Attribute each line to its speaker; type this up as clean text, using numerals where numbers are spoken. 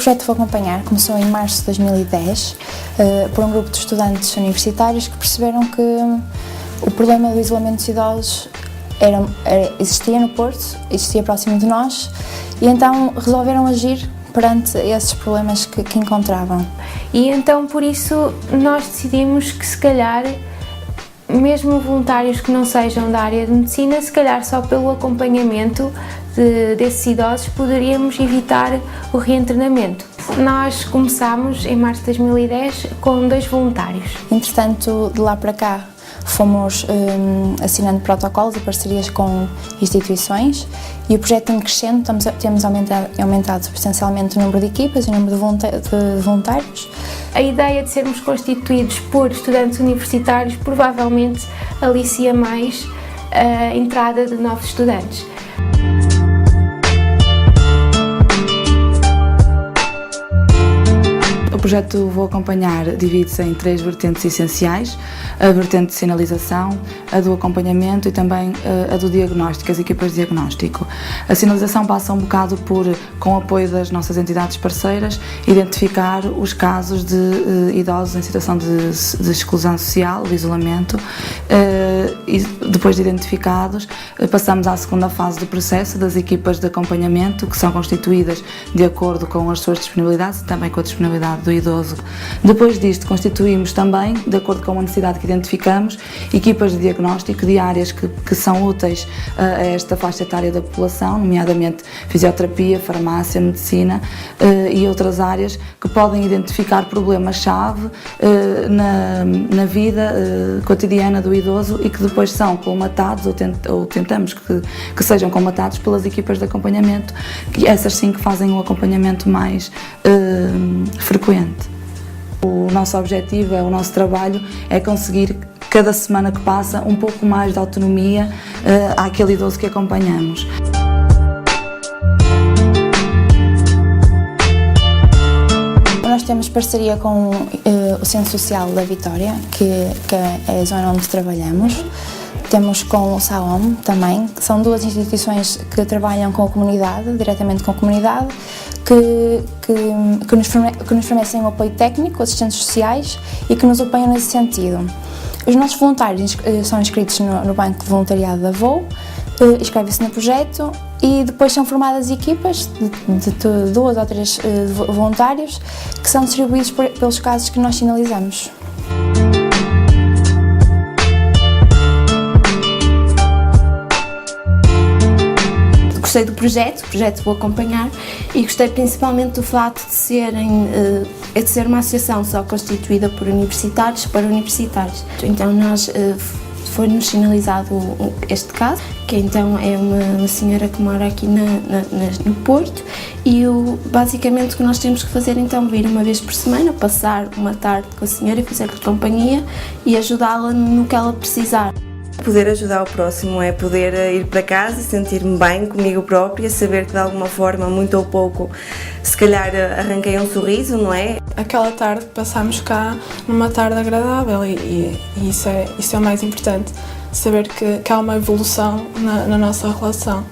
Speaker 1: projeto Vou Acompanhar começou em março de 2010 por um grupo de estudantes universitários que perceberam que o problema do isolamento dos idosos existia no Porto, existia próximo de nós, e então resolveram agir perante esses problemas que encontravam.
Speaker 2: E então por isso nós decidimos que se calhar, mesmo voluntários que não sejam da área de medicina, se calhar só pelo acompanhamento desses idosos poderíamos evitar o reinternamento. Nós começámos em março de 2010 com 2 voluntários.
Speaker 1: Entretanto, de lá para cá, fomos assinando protocolos e parcerias com instituições e o projeto tem crescendo, temos aumentado substancialmente o número de equipas e o número de voluntários.
Speaker 2: A ideia de sermos constituídos por estudantes universitários provavelmente alicia mais a entrada de novos estudantes.
Speaker 3: O projeto Vou Acompanhar divide-se em 3 vertentes essenciais: a vertente de sinalização, a do acompanhamento e também a do diagnóstico, as equipas de diagnóstico. A sinalização passa um bocado por, com o apoio das nossas entidades parceiras, identificar os casos de idosos em situação de exclusão social, de isolamento, e depois de identificados, passamos à segunda fase do processo, das equipas de acompanhamento, que são constituídas de acordo com as suas disponibilidades e também com a disponibilidade do idoso. Depois disto, constituímos também, de acordo com a necessidade que identificamos, equipas de diagnóstico de áreas que são úteis a esta faixa etária da população, nomeadamente fisioterapia, farmácia, medicina e outras áreas que podem identificar problemas-chave na vida cotidiana do idoso e que depois são colmatados ou tentamos que sejam colmatados pelas equipas de acompanhamento, que essas sim que fazem um acompanhamento mais frequente. O nosso objetivo, o nosso trabalho é conseguir cada semana que passa um pouco mais de autonomia àquele idoso que acompanhamos.
Speaker 1: Nós temos parceria com o Centro Social da Vitória, que é a zona onde trabalhamos. Temos com o SAOM também, que são 2 instituições que trabalham com a comunidade, diretamente com a comunidade, que nos fornecem um apoio técnico, assistentes sociais e que nos apoiam nesse sentido. Os nossos voluntários são inscritos no Banco de Voluntariado da VOU, inscrevem-se no projeto e depois são formadas equipas de 2 ou 3 voluntários que são distribuídos pelos casos que nós sinalizamos.
Speaker 4: Gostei do projeto Vou Acompanhar, e gostei principalmente do facto de ser uma associação só constituída por universitários para universitários. Então foi-nos sinalizado este caso, que então é uma senhora que mora aqui no Porto, e basicamente o que nós temos que fazer então é vir uma vez por semana, passar uma tarde com a senhora e fazer-lhe companhia e ajudá-la no que ela precisar.
Speaker 5: Poder ajudar o próximo é poder ir para casa e sentir-me bem comigo própria, saber que de alguma forma, muito ou pouco, se calhar arranquei um sorriso, não é?
Speaker 6: Aquela tarde que passámos cá, numa tarde agradável, e isso é o mais importante, saber que há uma evolução na nossa relação.